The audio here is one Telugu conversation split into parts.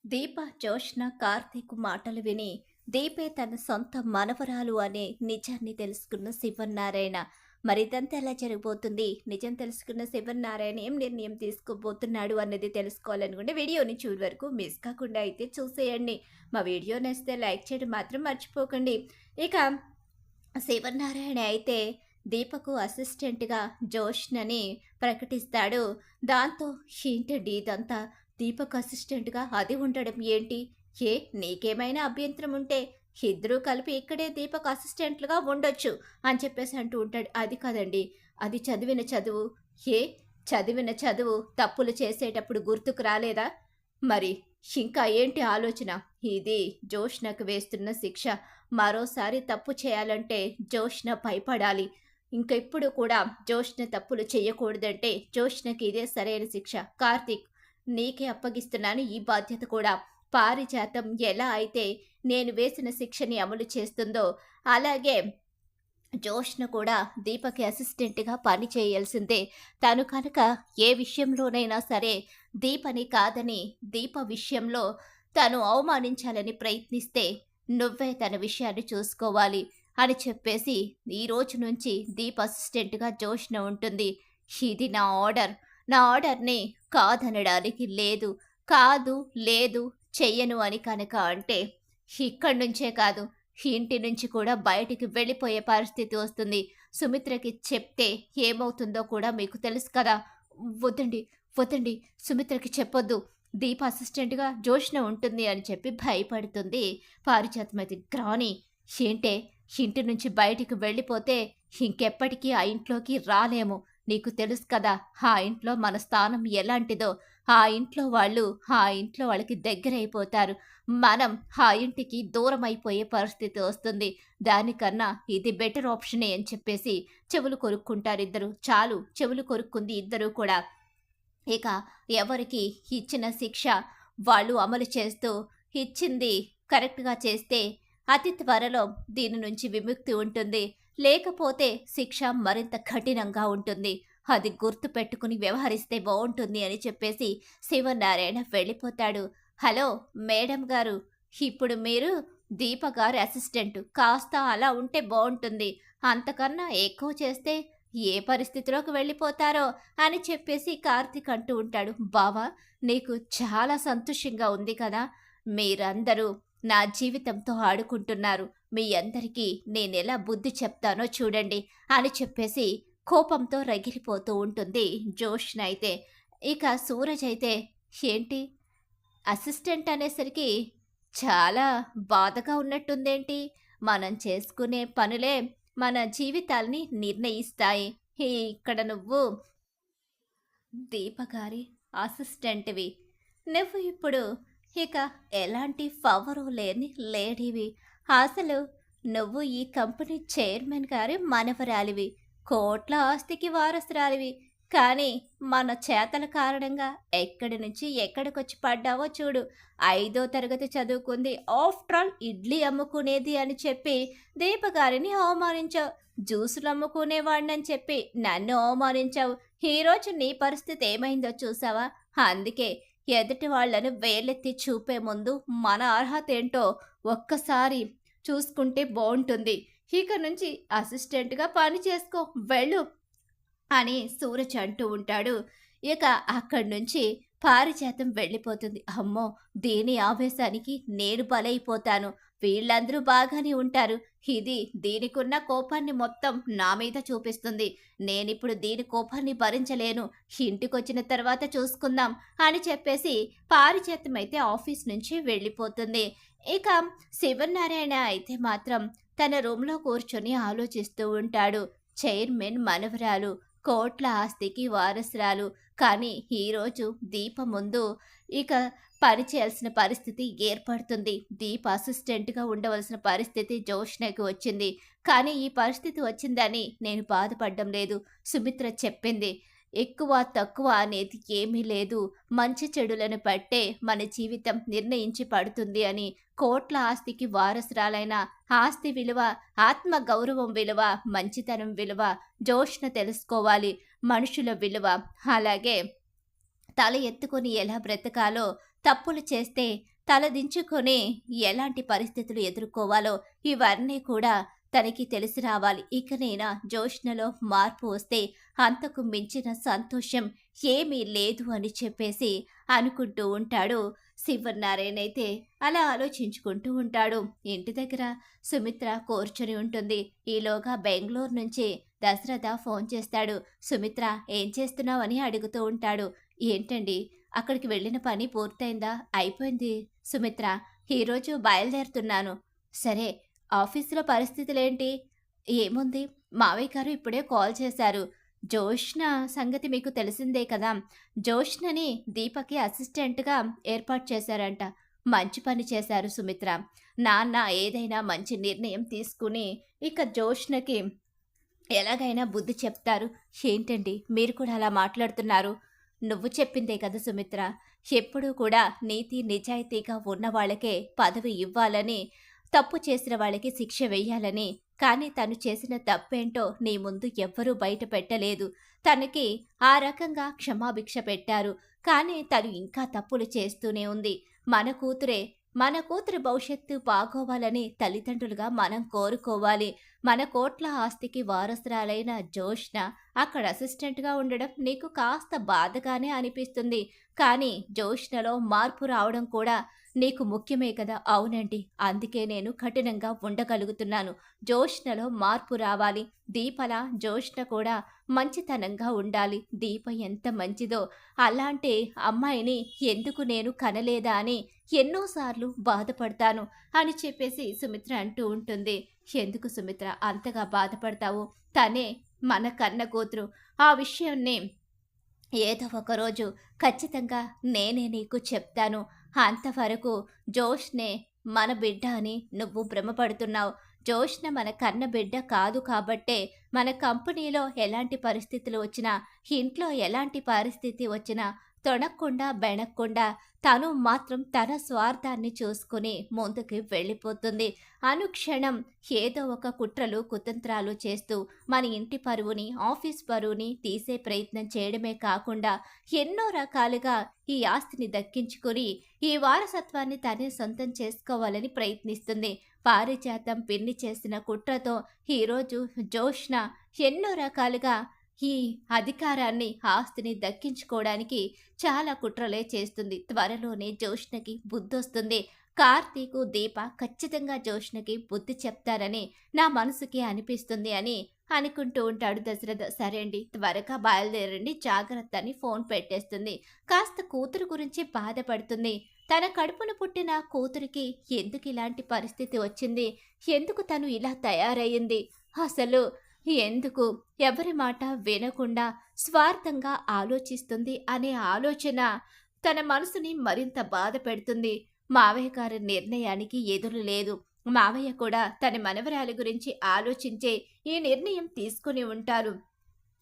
దీప, జోష్న, కార్తీక్ మాటలు విని దీపే తన సొంత మనవరాలు అనే నిజాన్ని తెలుసుకున్న శివన్నారాయణ. మరి ఇదంతా ఎలా జరగబోతుంది? నిజం తెలుసుకున్న శివన్నారాయణ ఏం నిర్ణయం తీసుకోబోతున్నాడు అన్నది తెలుసుకోవాలనుకుంటే వీడియోని చివరి వరకు మిస్ కాకుండా అయితే చూసేయండి. మా వీడియో నచ్చితే లైక్ చేయడం మాత్రం మర్చిపోకండి. ఇక శివన్నారాయణ అయితే దీపకు అసిస్టెంట్‌గా జోష్నని ప్రకటిస్తాడు. దాంతో ఏంటండి ఇదంతా? దీపక్ అసిస్టెంట్‌గా అది ఉండడం ఏంటి? ఏ నీకేమైనా అభ్యంతరం ఉంటే ఇద్దరూ కలిపి ఇక్కడే దీపక్ అసిస్టెంట్లుగా ఉండొచ్చు అని చెప్పేసి అంటూ ఉంటాడు. అది కాదండి. అది చదివిన చదువు. ఏ చదివిన చదువు తప్పులు చేసేటప్పుడు గుర్తుకు రాలేదా? మరి ఇంకా ఏంటి ఆలోచన? ఇది జోష్నకు వేస్తున్న శిక్ష. మరోసారి తప్పు చేయాలంటే జోష్న భయపడాలి. ఇంకెప్పుడు కూడా జోష్న తప్పులు చెయ్యకూడదంటే జోష్నకి ఇదే సరైన శిక్ష. కార్తీక్, నీకే అప్పగిస్తున్నాను ఈ బాధ్యత కూడా. పారిజాతం ఎలా అయితే నేను వేసిన శిక్షని అమలు చేస్తుందో అలాగే జోష్న కూడా దీపకి అసిస్టెంట్‌గా పని చేయాల్సిందే. తను కనుక ఏ విషయంలోనైనా సరే దీపని కాదని దీప విషయంలో తను అవమానించాలని ప్రయత్నిస్తే నువ్వే తన విషయాన్ని చూసుకోవాలి అని చెప్పేసి ఈ రోజు నుంచి దీప్ అసిస్టెంట్‌గా జోష్న ఉంటుంది. ఇది నా ఆర్డర్. నా ఆర్డర్‌ని కాదనడానికి లేదు. కాదు, లేదు, చెయ్యను అని కనుక అంటే ఇక్కడి నుంచే కాదు ఇంటి నుంచి కూడా బయటికి వెళ్ళిపోయే పరిస్థితి వస్తుంది. సుమిత్రకి చెప్తే ఏమవుతుందో కూడా మీకు తెలుసు కదా! వద్దండి, వద్దండి, సుమిత్రకి చెప్పొద్దు. దీప అసిస్టెంట్‌గా జోష్న ఉంటుంది అని చెప్పి భయపడుతుంది పారిజాతమతి. గ్రాని, ఏంటే ఇంటి నుంచి బయటికి వెళ్ళిపోతే ఇంకెప్పటికీ ఆ ఇంట్లోకి రాలేము. నీకు తెలుసు కదా ఆ ఇంట్లో మన స్థానం ఎలాంటిదో. ఆ ఇంట్లో వాళ్ళకి దగ్గరైపోతారు. మనం ఆ ఇంటికి దూరం అయిపోయే పరిస్థితి వస్తుంది. దానికన్నా ఇది బెటర్ ఆప్షనే అని చెప్పేసి చెవులు కొరుక్కుంటారిద్దరు. చాలు చెవులు కొరుక్కుంది ఇద్దరు కూడా. ఇక ఎవరికి ఇచ్చిన శిక్ష వాళ్ళు అమలు చేస్తూ ఇచ్చింది కరెక్ట్‌గా చేస్తే అతి త్వరలో దీని నుంచి విముక్తి ఉంటుంది. లేకపోతే శిక్ష మరింత కఠినంగా ఉంటుంది. అది గుర్తుపెట్టుకుని వ్యవహరిస్తే బావుంటుంది అని చెప్పేసి శివనారాయణ వెళ్ళిపోతాడు. హలో మేడం గారు, ఇప్పుడు మీరు దీప గారి అసిస్టెంట్. కాస్త అలా ఉంటే బావుంటుంది. అంతకన్నా ఎక్కువ చేస్తే ఏ పరిస్థితిలోకి వెళ్ళిపోతారో అని చెప్పేసి కార్తీక్ అంటూ ఉంటాడు. బావా, నీకు చాలా సంతోషంగా ఉంది కదా! మీరందరూ నా జీవితంతో ఆడుకుంటున్నారు. మీ అందరికీ నేనెలా బుద్ధి చెప్తానో చూడండి అని చెప్పేసి కోపంతో రగిలిపోతూ ఉంటుంది జోష్న అయితే. ఇక సూరజ్ అయితే ఏంటి అసిస్టెంట్ అనేసరికి చాలా బాధగా ఉన్నట్టుందేంటి? మనం చేసుకునే పనులే మన జీవితాల్ని నిర్ణయిస్తాయి. ఇక్కడ నువ్వు దీపగారి అసిస్టెంట్‌వి. నువ్వు ఇప్పుడు ఇక ఎలాంటి పవరు లేని లేడీవి. అసలు నువ్వు ఈ కంపెనీ చైర్మన్ గారి మనవరాలివి. కోట్ల ఆస్తికి వారసురాలివి. కానీ మన చేతల కారణంగా ఎక్కడి నుంచి ఎక్కడికొచ్చి పడ్డావో చూడు. 5వ తరగతి చదువుకుంది. ఆఫ్టర్ ఆల్ ఇడ్లీ అమ్ముకునేది అని చెప్పి దీపగారిని అవమానించావు. జ్యూసులు అమ్ముకునేవాడినని చెప్పి నన్ను అవమానించావు. ఈరోజు నీ పరిస్థితి ఏమైందో చూసావా? అందుకే ఎదుటి వాళ్లను వేలెత్తి చూపే ముందు మన అర్హత ఏంటో ఒక్కసారి చూసుకుంటే బావుంటుంది. ఇక నుంచి అసిస్టెంట్‌గా పని చేసుకో వెళ్ళు అని సూరజ్ అంటూ ఉంటాడు. ఇక అక్కడి నుంచి పారిజాతం వెళ్ళిపోతుంది. అమ్మో! దీని ఆవేశానికి నేను బలైపోతాను. వీళ్ళందరూ బాగానే ఉంటారు. ఇది దీనికున్న కోపాన్ని మొత్తం నా మీద చూపిస్తుంది. నేనిప్పుడు దీని కోపాన్ని భరించలేను. ఇంటికొచ్చిన తర్వాత చూసుకుందాం అని చెప్పేసి పారిజాతం అయితే ఆఫీస్ నుంచి వెళ్ళిపోతుంది. ఇక శివనారాయణ అయితే మాత్రం తన రూమ్‌లో కూర్చొని ఆలోచిస్తూ ఉంటాడు. చైర్మన్ మనవరాలు, కోట్ల ఆస్తికి వారసురాలు. కానీ ఈరోజు దీప ముందు ఇక పని చేయాల్సిన పరిస్థితి ఏర్పడుతుంది. దీప అసిస్టెంట్‌గా ఉండవలసిన పరిస్థితి జోష్నకి వచ్చింది. కానీ ఈ పరిస్థితి వచ్చిందని నేను బాధపడడం లేదు. సుమిత్ర చెప్పింది. ఎక్కువ, తక్కువ అనేది ఏమీ లేదు. మంచి చెడులను బట్టే మన జీవితం నిర్ణయించి పడుతుంది అని. కోట్ల ఆస్తికి వారసురాలైన ఆస్తి విలువ, ఆత్మ గౌరవం విలువ, మంచితనం విలువ జోష్న తెలుసుకోవాలి. మనుషుల విలువ, అలాగే తల ఎత్తుకొని ఎలా బ్రతకాలో, తప్పులు చేస్తే తలదించుకొని ఎలాంటి పరిస్థితులు ఎదుర్కోవాలో ఇవన్నీ కూడా తనకి తెలిసి రావాలి. ఇకనైనా జోష్నలో మార్పు వస్తే అంతకు మించిన సంతోషం ఏమీ లేదు అని చెప్పేసి అనుకుంటూ ఉంటాడు. శివనారాయణ అయితే అలా ఆలోచించుకుంటూ ఉంటాడు. ఇంటి దగ్గర సుమిత్ర కూర్చొని ఉంటుంది. ఈలోగా బెంగుళూరు నుంచి దశరథ ఫోన్ చేస్తాడు. సుమిత్ర ఏం చేస్తున్నావు అని అడుగుతూ ఉంటాడు. ఏంటండి, అక్కడికి వెళ్ళిన పని పూర్తయిందా? అయిపోయింది సుమిత్ర. ఈరోజు బయలుదేరుతున్నాను. సరే, ఆఫీసులో పరిస్థితులేంటి? ఏముంది, మావయ్య గారు ఇప్పుడే కాల్ చేశారు. జోష్న సంగతి మీకు తెలిసిందే కదా. జోష్నని దీపకి అసిస్టెంట్గా ఏర్పాటు చేశారంట. మంచి పని చేశారు సుమిత్ర. నాన్న ఏదైనా మంచి నిర్ణయం తీసుకుని ఇక జోష్నకి ఎలాగైనా బుద్ధి చెప్తారు. ఏంటండి మీరు కూడా అలా మాట్లాడుతున్నారు? నువ్వు చెప్పిందే కదా సుమిత్ర, ఎప్పుడూ కూడా నీతి నిజాయితీగా ఉన్న వాళ్ళకే పదవి ఇవ్వాలని, తప్పు చేసిన వాళ్ళకి శిక్ష వెయ్యాలని. కానీ తను చేసిన తప్పేంటో నీ ముందు ఎవ్వరూ బయట పెట్టలేదు. తనకి ఆ రకంగా క్షమాభిక్ష పెట్టారు. కానీ తను ఇంకా తప్పులు చేస్తూనే ఉంది. మన కూతురి భవిష్యత్తు బాగోవాలని తల్లిదండ్రులుగా మనం కోరుకోవాలి. మన కోట్ల ఆస్తికి వారసురాలైన జోష్న అక్కడ అసిస్టెంట్గా ఉండడం నీకు కాస్త బాధగానే అనిపిస్తుంది. కానీ జోష్నలో మార్పు రావడం కూడా నీకు ముఖ్యమే కదా. అవునండి, అందుకే నేను కఠినంగా ఉండగలుగుతున్నాను. జోష్నలో మార్పు రావాలి. దీపలా జోష్న కూడా మంచితనంగా ఉండాలి. దీప ఎంత మంచిదో, అలాంటి అమ్మాయిని ఎందుకు నేను కనలేదా అని ఎన్నోసార్లు బాధపడతాను అని చెప్పేసి సుమిత్ర అంటూ ఉంటుంది. ఎందుకు సుమిత్ర అంతగా బాధపడతావు? తనే మన కన్న కూతురు. ఆ విషయాన్ని ఏదో ఒకరోజు ఖచ్చితంగా నేనే నీకు చెప్తాను. అంతవరకు జోష్నే మన బిడ్డ అని నువ్వు భ్రమపడుతున్నావు. జోష్న మన కన్న బిడ్డ కాదు కాబట్టే మన కంపెనీలో ఎలాంటి పరిస్థితులు వచ్చినా, ఇంట్లో ఎలాంటి పరిస్థితి వచ్చినా తొణక్కుండా బెణక్కుండా తను మాత్రం తన స్వార్థాన్ని చూసుకుని ముందుకు వెళ్ళిపోతుంది. అనుక్షణం ఏదో ఒక కుట్రలు కుతంత్రాలు చేస్తూ మన ఇంటి పరువుని, ఆఫీస్ పరువుని తీసే ప్రయత్నం చేయడమే కాకుండా ఎన్నో రకాలుగా ఈ ఆస్తిని దక్కించుకొని ఈ వారసత్వాన్ని తనే సొంతం చేసుకోవాలని ప్రయత్నిస్తుంది. పారిజాతం పిన్ని చేసిన కుట్రతో ఈరోజు జోష్న ఎన్నో రకాలుగా ఈ అధికారాన్ని, ఆస్తిని దక్కించుకోవడానికి చాలా కుట్రలే చేస్తుంది. త్వరలోనే జోష్నకి బుద్ధొస్తుంది. కార్తీకు, దీప ఖచ్చితంగా జోష్నకి బుద్ధి చెప్తారని నా మనసుకి అనిపిస్తుంది అని అనుకుంటూ ఉంటాడు దశరథ. సరే అండి, త్వరగా బయలుదేరండి, జాగ్రత్త అని ఫోన్ పెట్టేస్తుంది. కాస్త కూతురు గురించి బాధపడుతుంది. తన కడుపున పుట్టిన కూతురికి ఎందుకు ఇలాంటి పరిస్థితి వచ్చింది? ఎందుకు తను ఇలా తయారయ్యింది? అసలు ఎందుకు ఎవరి మాట వినకుండా స్వార్థంగా ఆలోచిస్తుంది అనే ఆలోచన తన మనసుని మరింత బాధ పెడుతుంది. మావయ్య గారి నిర్ణయానికి ఎదురు లేదు. మావయ్య కూడా తన మనవరాలి గురించి ఆలోచించే ఈ నిర్ణయం తీసుకుని ఉంటారు.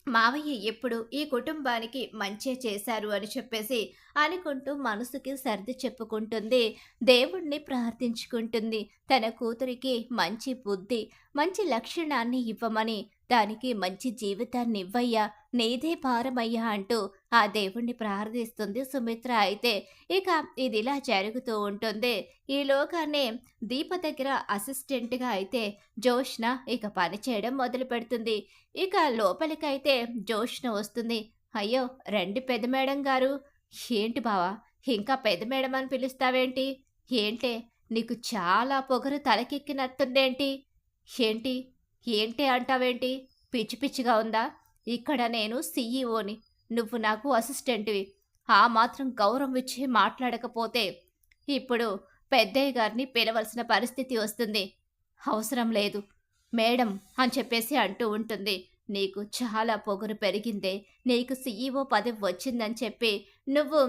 మావయ్య ఎప్పుడు ఈ కుటుంబానికి మంచే చేశారు అని చెప్పేసి అనుకుంటూ మనసుకి సర్ది చెప్పుకుంటుంది. దేవుణ్ణి ప్రార్థించుకుంటుంది. తన కూతురికి మంచి బుద్ధి, మంచి లక్షణాన్ని ఇవ్వమని, దానికి మంచి జీవితాన్ని ఇవ్వయ్యా, నీదే భారమయ్యా అంటూ ఆ దేవుణ్ణి ప్రార్థిస్తుంది సుమిత్ర. అయితే ఇక ఇదిలా జరుగుతూ ఉంటుంది. ఈలోగానే దీప దగ్గర అసిస్టెంట్గా అయితే జోష్న ఇక పని చేయడం మొదలు పెడుతుంది. ఇక లోపలికైతే జోష్న వస్తుంది. అయ్యో రండి పెద్ద మేడం గారు. ఏంటి బావా, ఇంకా పెద్ద మేడం అని పిలుస్తావేంటి? ఏంటే, నీకు చాలా పొగరు తలకెక్కినట్టుందేంటి? ఏంటి ఏంటి అంటావేంటి? పిచ్చి పిచ్చిగా ఉందా? ఇక్కడ నేను సీఈఓని, నువ్వు నాకు అసిస్టెంట్వి. ఆ మాత్రం గౌరవం ఇచ్చి మాట్లాడకపోతే ఇప్పుడు పెద్దయ్య గారిని పిలవలసిన పరిస్థితి వస్తుంది. అవసరం లేదు మేడం అని చెప్పేసి అంటూ ఉంటుంది. నీకు చాలా పొగరు పెరిగిందే, నీకు సీఈఓ పదవి వచ్చిందని చెప్పి నువ్వు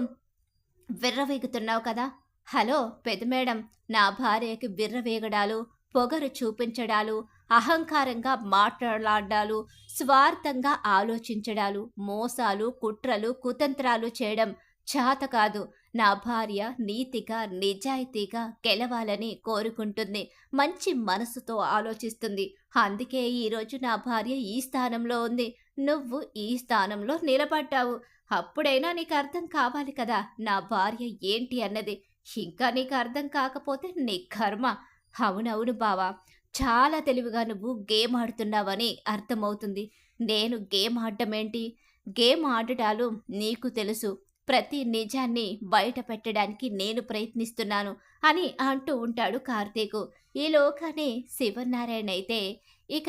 విర్రవీగుతున్నావు కదా. హలో పెద్ద మేడం, నా భార్యకి విర్రవీగడాలు, పొగరు చూపించడాలు, అహంకారంగా మాట్లాడాలు, స్వార్థంగా ఆలోచించడాలు, మోసాలు, కుట్రలు, కుతంత్రాలు చేయడం చేత కాదు. నా భార్య నీతిగా, నిజాయితీగా గెలవాలని కోరుకుంటుంది. మంచి మనసుతో ఆలోచిస్తుంది. అందుకే ఈరోజు నా భార్య ఈ స్థానంలో ఉంది. నువ్వు ఈ స్థానంలో నిలబడ్డావు. అప్పుడైనా నీకు అర్థం కావాలి కదా నా భార్య ఏంటి అన్నది. ఇంకా నీకు అర్థం కాకపోతే నీ కర్మ. అవునవును బావా! చాలా తెలివిగా నువ్వు గేమ్ ఆడుతున్నావని అర్థమవుతుంది. నేను గేమ్ ఆడటమేంటి? గేమ్ ఆడటాలు నీకు తెలుసు. ప్రతి నిజాన్ని బయట పెట్టడానికి నేను ప్రయత్నిస్తున్నాను అని అంటూ ఉంటాడు కార్తీకు. ఈలోగానే శివనారాయణ అయితే ఇక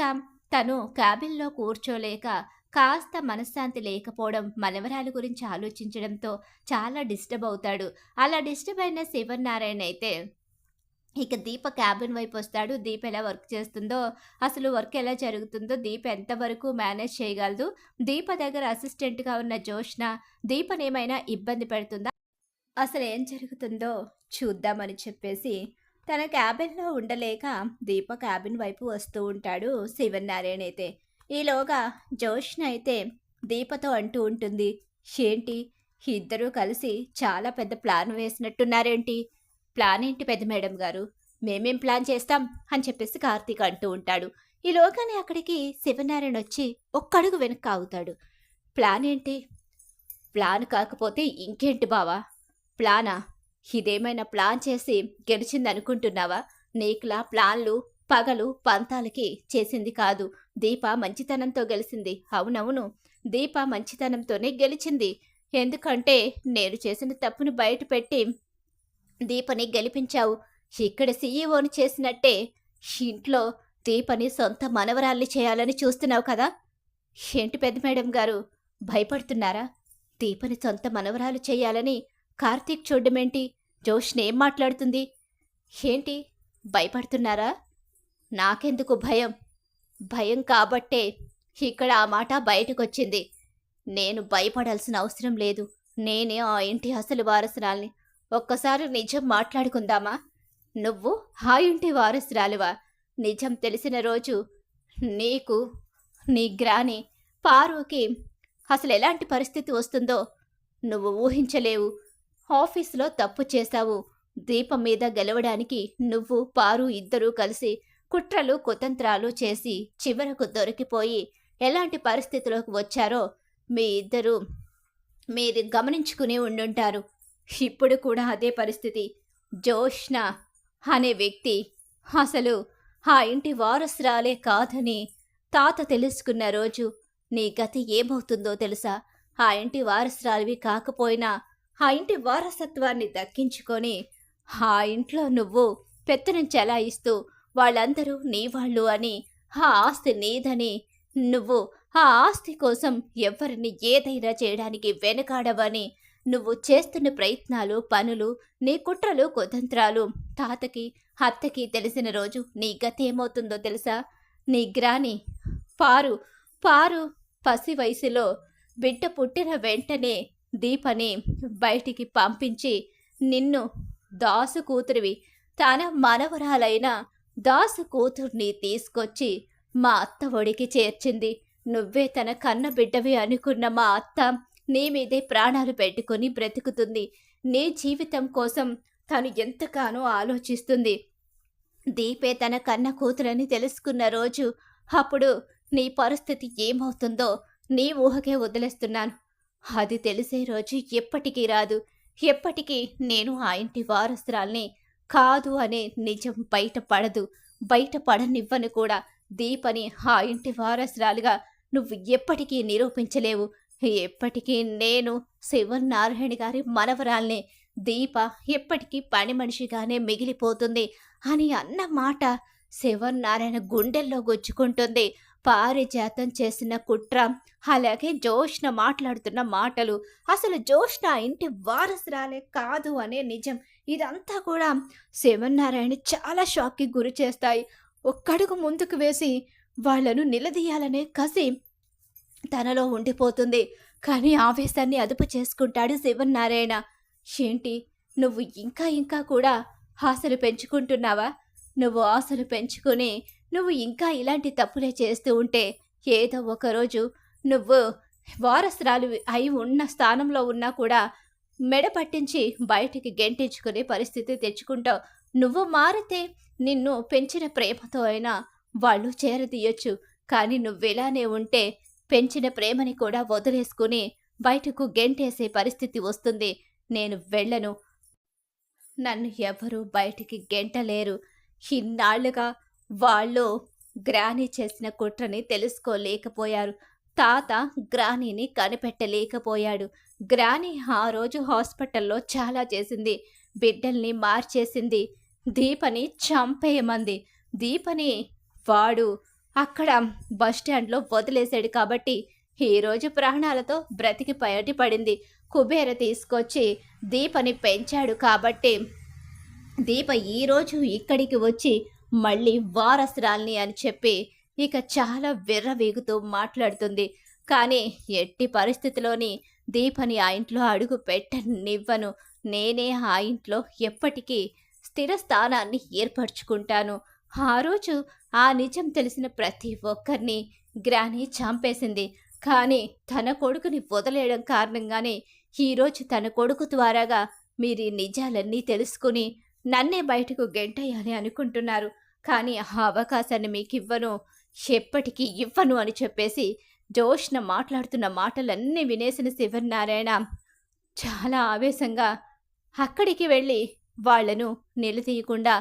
తను క్యాబిన్‌లో కూర్చోలేక కాస్త మనశ్శాంతి లేకపోవడం, మనవరాలు గురించి ఆలోచించడంతో చాలా డిస్టర్బ్ అవుతాడు. అలా డిస్టర్బ్ అయిన శివనారాయణ అయితే ఇక దీప క్యాబిన్ వైపొస్తాడు. దీప ఎలా వర్క్ చేస్తుందో, అసలు వర్క్ ఎలా జరుగుతుందో, దీప ఎంతవరకు మేనేజ్ చేయగలదు, దీప దగ్గర అసిస్టెంట్‌గా ఉన్న జోష్న దీపనేమైనా ఇబ్బంది పెడుతుందా, అసలేం జరుగుతుందో చూద్దామని చెప్పేసి తన క్యాబిన్‌లో ఉండలేక దీప క్యాబిన్ వైపు వస్తూ ఉంటాడు శివనారాయణ అయితే. ఈలోగా జోష్న అయితే దీపతో అంటూ ఉంటుంది, "ఏంటి ఇద్దరూ కలిసి చాలా పెద్ద ప్లాన్ వేసినట్టున్నారేంటి?" "ప్లాన్ ఏంటి పెద్ద మేడం గారు? మేమేం ప్లాన్ చేస్తాం" అని చెప్పేసి కార్తీక్ అంటూ ఉంటాడు. ఈలోగానే అక్కడికి శివనారాయణ వచ్చి ఒక్కడుగు వెనక్కి ఆగుతాడు. "ప్లాన్ ఏంటి? ప్లాన్ కాకపోతే ఇంకేంటి బావా? ప్లానా? ఇదేమైనా ప్లాన్ చేసి గెలిచిందనుకుంటున్నావా? నీకులా ప్లాన్లు, పగలు, పంతాలకి చేసింది కాదు. దీప మంచితనంతో గెలిసింది. అవునవును, దీప మంచితనంతోనే గెలిచింది. ఎందుకంటే నేను చేసిన తప్పును బయటపెట్టి దీపని గెలిపించావు. ఇక్కడ సీఈఓని చేసినట్టే ఇంట్లో దీపని సొంత మనవరాల్ని చేయాలని చూస్తున్నావు కదా." "ఏంటి పెద్ద మేడం గారు, భయపడుతున్నారా? దీపని సొంత మనవరాలు చేయాలని కార్తీక్ చూడ్డమేంటి? జోష్న ఏం మాట్లాడుతుంది? ఏంటి భయపడుతున్నారా? నాకెందుకు భయం? భయం కాబట్టే ఇక్కడ ఆ మాట బయటకొచ్చింది. నేను భయపడాల్సిన అవసరం లేదు. నేనే ఆ ఇంటి అసలు వారసురాల్ని. ఒక్కసారి నిజం మాట్లాడుకుందామా? నువ్వు ఆ ఇంటి వారసురాలివా? నిజం తెలిసిన రోజు నీకు, నీ గ్రాని, పారుకి అసలెలాంటి పరిస్థితి వస్తుందో నువ్వు ఊహించలేవు. ఆఫీసులో తప్పు చేశావు. దీపం మీద గెలవడానికి నువ్వు, పారు ఇద్దరూ కలిసి కుట్రలు, కుతంత్రాలు చేసి చివరకు దొరికిపోయి ఎలాంటి పరిస్థితిలోకి వచ్చారో మీ ఇద్దరూ మీరు గమనించుకుని ఉండుంటారు. ఇప్పుడు కూడా అదే పరిస్థితి. జోష్న అనే వ్యక్తి అసలు ఆ ఇంటి వారసురాలే కాదని తాత తెలుసుకున్న రోజు నీ గతి ఏమవుతుందో తెలుసా? ఆ ఇంటి వారసురాలివి కాకపోయినా ఆ ఇంటి వారసత్వాన్ని దక్కించుకొని ఆ ఇంట్లో నువ్వు పెత్తనం చెలాయిస్తూ వాళ్ళందరూ నీ వాళ్ళు అని, ఆ ఆస్తి నీదని, నువ్వు ఆ ఆస్తి కోసం ఎవరిని ఏదైనా చేయడానికి వెనకాడవని, నువ్వు చేస్తున్న ప్రయత్నాలు, పనులు, నీ కుట్రలు, కుతంత్రాలు తాతకి, అత్తకి తెలిసిన రోజు నీ గతి ఏమవుతుందో తెలుసా? నీ గ్రాని పారు, పారు పసి వయసులో బిడ్డ పుట్టిన వెంటనే దీపని బయటికి పంపించి నిన్ను దాసు కూతురివి, తన మనవరాలైన దాసు కూతుర్ని తీసుకొచ్చి మా అత్త ఒడికి చేర్చింది. నువ్వే తన కన్న బిడ్డవి అనుకున్న మా అత్త నీ మీదే ప్రాణాలు పెట్టుకుని బ్రతుకుతుంది. నీ జీవితం కోసం తను ఎంతగానో ఆలోచిస్తుంది. దీపే తన కన్న కూతురని తెలుసుకున్న రోజు అప్పుడు నీ పరిస్థితి ఏమవుతుందో నీ ఊహకే వదిలేస్తున్నాను. అది తెలిసే రోజు ఎప్పటికీ రాదు. ఎప్పటికీ నేను ఆ ఇంటి వారసురాల్ని కాదు అనే నిజం బయటపడదు. బయటపడనివ్వను కూడా. దీపని ఆ ఇంటి వారసురాలుగా నువ్వు ఎప్పటికీ నిరూపించలేవు. ఎప్పటికీ నేను శివనారాయణ గారి మనవరాల్ని. దీప ఎప్పటికీ పని మనిషిగానే మిగిలిపోతుంది అని అన్న మాట శివనారాయణ గుండెల్లో గుచ్చుకుంటుంది. పారిజాతం చేసిన కుట్ర, అలాగే జోష్న మాట్లాడుతున్న మాటలు, అసలు జోష్న ఇంటి వారసురాలే కాదు అనే నిజం, ఇదంతా కూడా శివనారాయణ చాలా షాక్కి గురి చేస్తాయి. ఒక్కడుగు ముందుకు వేసి వాళ్లను నిలదీయాలనే కసి తనలో ఉండిపోతుంది. కానీ ఆవేశాన్ని అదుపు చేసుకుంటాడు శివనారాయణ. ఏంటి, నువ్వు ఇంకా ఇంకా కూడా ఆశలు పెంచుకుంటున్నావా? నువ్వు ఆశలు పెంచుకుని నువ్వు ఇంకా ఇలాంటి తప్పులే చేస్తూ ఉంటే ఏదో ఒకరోజు నువ్వు వారసురాలు అయి ఉన్న స్థానంలో ఉన్నా కూడా మెడ పట్టించి బయటికి గెంటించుకునే పరిస్థితి తెచ్చుకుంటావు. నువ్వు మారితే నిన్ను పెంచిన ప్రేమతో అయినా వాళ్ళు చేరదీయొచ్చు. కానీ నువ్వెలానే ఉంటే పెంచిన ప్రేమని కూడా వదిలేసుకుని బయటకు గెంటేసే పరిస్థితి వస్తుంది. నేను వెళ్ళను. నన్ను ఎవరు బయటికి గెంటలేరు. ఇన్నాళ్లుగా వాళ్ళు గ్రాని చేసిన కుట్రని తెలుసుకోలేకపోయారు. తాత గ్రానీని కనిపెట్టలేకపోయాడు. గ్రాని ఆ రోజు హాస్పిటల్లో చాలా చేసింది. బిడ్డల్ని మార్చేసింది. దీపని చంపేయమంది. దీపని వాడు అక్కడ బస్టాండ్‌లో వదిలేసాడు కాబట్టి ఈరోజు ప్రాణాలతో బ్రతికి బయటపడింది. కుబేర తీసుకొచ్చి దీపని పెంచాడు కాబట్టి దీప ఈరోజు ఇక్కడికి వచ్చి మళ్ళీ వారసురాల్ని అని చెప్పి ఇక చాలా విర్రవీగుతూ మాట్లాడుతుంది. కానీ ఎట్టి పరిస్థితిలోని దీపని ఆ ఇంట్లో అడుగు పెట్టనివ్వను. నేనే ఆ ఇంట్లో ఎప్పటికీ స్థిర స్థానాన్ని ఏర్పరచుకుంటాను. ఆ రోజు ఆ నిజం తెలిసిన ప్రతి ఒక్కరిని గ్రాని చంపేసింది. కానీ తన కొడుకుని వదిలేయడం కారణంగానే ఈరోజు తన కొడుకు ద్వారాగా మీరు ఈ నిజాలన్నీ తెలుసుకుని నన్నే బయటకు గెంటేయాలి అనుకుంటున్నారు. కానీ ఆ అవకాశాన్ని మీకివ్వను, ఎప్పటికీ ఇవ్వను అని చెప్పేసి జోష్న మాట్లాడుతున్న మాటలన్నీ వినేసిన శివనారాయణ చాలా ఆవేశంగా అక్కడికి వెళ్ళి వాళ్లను నిలదీయకుండా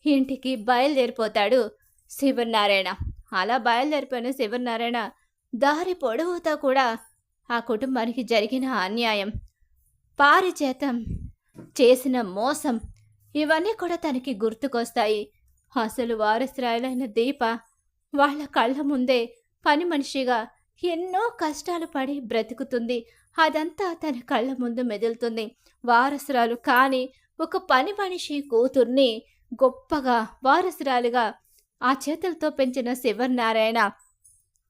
ఇంటికి బయలుదేరిపోతాడు శివనారాయణ. అలా బయలుదేరిపోయిన శివనారాయణ దారి పొడవుతా కూడా ఆ కుటుంబానికి జరిగిన అన్యాయం, పారిజాతం చేసిన మోసం ఇవన్నీ కూడా తనకి గుర్తుకొస్తాయి. అసలు వారసురాలైన దీప వాళ్ళ కళ్ళ ముందే పని మనిషిగా ఎన్నో కష్టాలు పడి బ్రతుకుతుంది. అదంతా తన కళ్ళ ముందు మెదులుతుంది. వారసురాలు కానీ ఒక పని మనిషి కూతుర్ని గొప్పగా వారసురాలుగా ఆ చేతులతో పెంచిన శివనారాయణ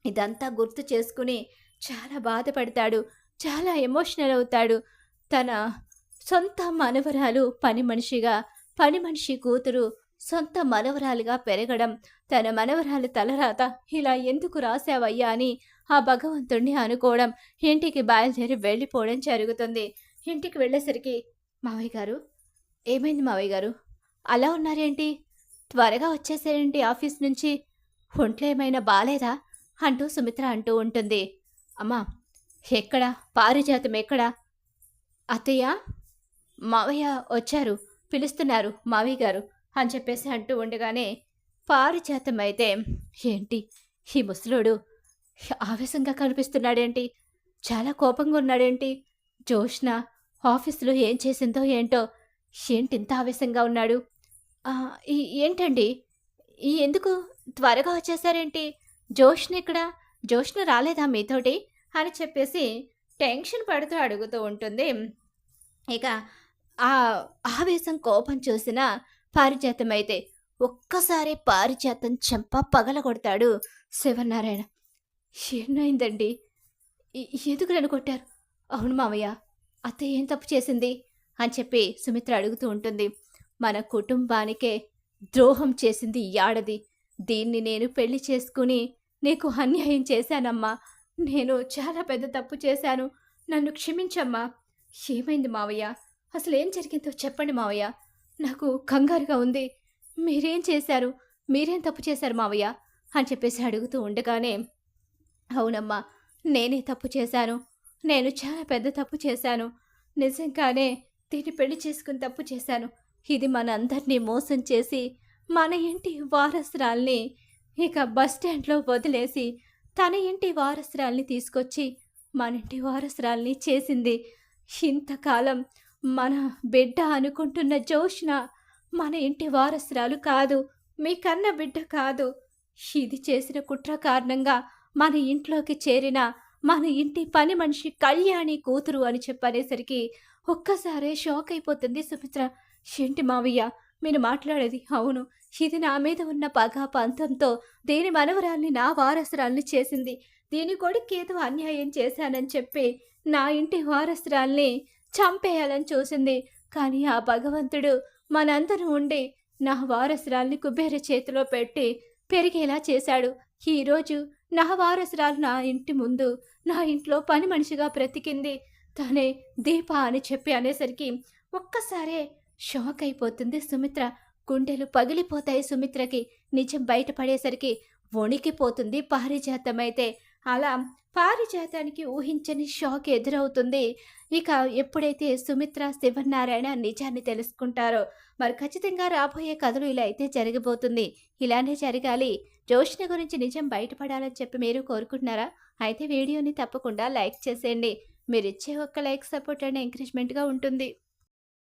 ఇదంతా గుర్తు చేసుకుని చాలా బాధపడతాడు. చాలా ఎమోషనల్ అవుతాడు. తన సొంత మనవరాలు పని మనిషిగా, పని మనిషి కూతురు సొంత మనవరాలుగా పెరగడం, తన మనవరాలు తలరాత ఇలా ఎందుకు రాసావయ్యా అని ఆ భగవంతుణ్ణి అనుకోవడం, ఇంటికి బయలుదేరి వెళ్ళిపోవడం జరుగుతుంది. ఇంటికి వెళ్ళేసరికి మావయ్య గారు, ఏమైంది మావయ్య గారు, అలా ఉన్నారేంటి, త్వరగా వచ్చేసేయండి ఆఫీస్ నుంచి, ఒంట్లో ఏమైనా బాలేదా అంటూ సుమిత్ర అంటూ ఉంటుంది. అమ్మా ఎక్కడా, పారిజాతం ఎక్కడా, అత్తయ్య మావయ్య వచ్చారు, పిలుస్తున్నారు మావయ్య గారు అని చెప్పేసి అంటూ ఉండగానే పారిజాతం అయితే ఏంటి ఈ ముసలోడు ఆవేశంగా కనిపిస్తున్నాడేంటి, చాలా కోపంగా ఉన్నాడేంటి, జోష్న ఆఫీసులో ఏం చేసిందో ఏంటో, ఏంటి ఇంత ఆవేశంగా ఉన్నాడు, ఏంటండి ఎందుకు త్వరగా వచ్చేసారేంటి, జోష్న ఇక్కడ, జోష్న రాలేదా మీతోటి అని చెప్పేసి టెన్షన్ పడుతూ అడుగుతూ ఉంటుంది. ఇక ఆ ఆవేశం కోపం చూసిన పారిజాతం అయితే ఒక్కసారి పారిజాతం చెంప పగలగొడతాడు శివనారాయణ. ఏమైందండి, ఎందుకు నన్ను కొట్టారు, అవును మావయ్య అత్త ఏం తప్పు చేసింది అని చెప్పి సుమిత్ర అడుగుతూ ఉంటుంది. మన కుటుంబానికే ద్రోహం చేసింది ఈ ఆడది, దీన్ని నేను పెళ్లి చేసుకుని నీకు అన్యాయం చేశానమ్మా, నేను చాలా పెద్ద తప్పు చేశాను, నన్ను క్షమించమ్మా. ఏమైంది మావయ్య, అసలు ఏం జరిగిందో చెప్పండి మావయ్య, నాకు కంగారుగా ఉంది, మీరేం చేశారు, మీరేం తప్పు చేశారు మావయ్య అని చెప్పేసి అడుగుతూ ఉండగానే, అవునమ్మా నేనే తప్పు చేశాను, నేను చాలా పెద్ద తప్పు చేశాను, నిజంగానే దీన్ని పెళ్లి చేసుకుని తప్పు చేశాను, ఇది మనందరినీ మోసం చేసి మన ఇంటి వారసురాల్ని ఇక బస్టాండ్లో వదిలేసి తన ఇంటి వారసురాల్ని తీసుకొచ్చి మన ఇంటి వారసురాల్ని చేసింది. ఇంతకాలం మన బిడ్డ అనుకుంటున్న జోష్న మన ఇంటి వారసురాలు కాదు, మీ కన్న బిడ్డ కాదు. ఇది చేసిన కుట్ర కారణంగా మన ఇంట్లోకి చేరిన మన ఇంటి పని మనిషి కళ్యాణి కూతురు అని చెప్పనేసరికి ఒక్కసారే షాక్ అయిపోతుంది సుమిత్ర. ఏంటి మావయ్య మీరు మాట్లాడేది, అవును ఇది నా మీద ఉన్న పగ పంతంతో దీని మనవరాల్ని నా వారసురాల్ని చేసింది, దీని కొడుకేదో అన్యాయం చేశానని చెప్పి నా ఇంటి వారసురాల్ని చంపేయాలని చూసింది. కానీ ఆ భగవంతుడు మనందరూ ఉండి నా వారసురాల్ని కుబేర చేతిలో పెట్టి పెరిగేలా చేశాడు. ఈరోజు నా వారసురాలు నా ఇంటి ముందు నా ఇంట్లో పని మనిషిగా బ్రతికింది, తనే దీప అని చెప్పి అనేసరికి ఒక్కసారే షాక్ అయిపోతుంది సుమిత్ర. గుండెలు పగిలిపోతాయి సుమిత్రకి. నిజం బయటపడేసరికి వణికిపోతుంది పారిజాతమైతే. అలా పారిజాతానికి ఊహించని షాక్ ఎదురవుతుంది. ఇక ఎప్పుడైతే సుమిత్ర, శివనారాయణ నిజాన్ని తెలుసుకుంటారో, మరి ఖచ్చితంగా రాబోయే కథలు ఇలా అయితే జరగబోతుంది. ఇలానే జరగాలి. జోష్న గురించి నిజం బయటపడాలని చెప్పి మీరు కోరుకుంటున్నారా? అయితే వీడియోని తప్పకుండా లైక్ చేసేయండి. మీరిచ్చే ఒక్క లైక్ సపోర్ట్ అండ్ ఎంకరేజ్‌మెంట్‌గా ఉంటుంది.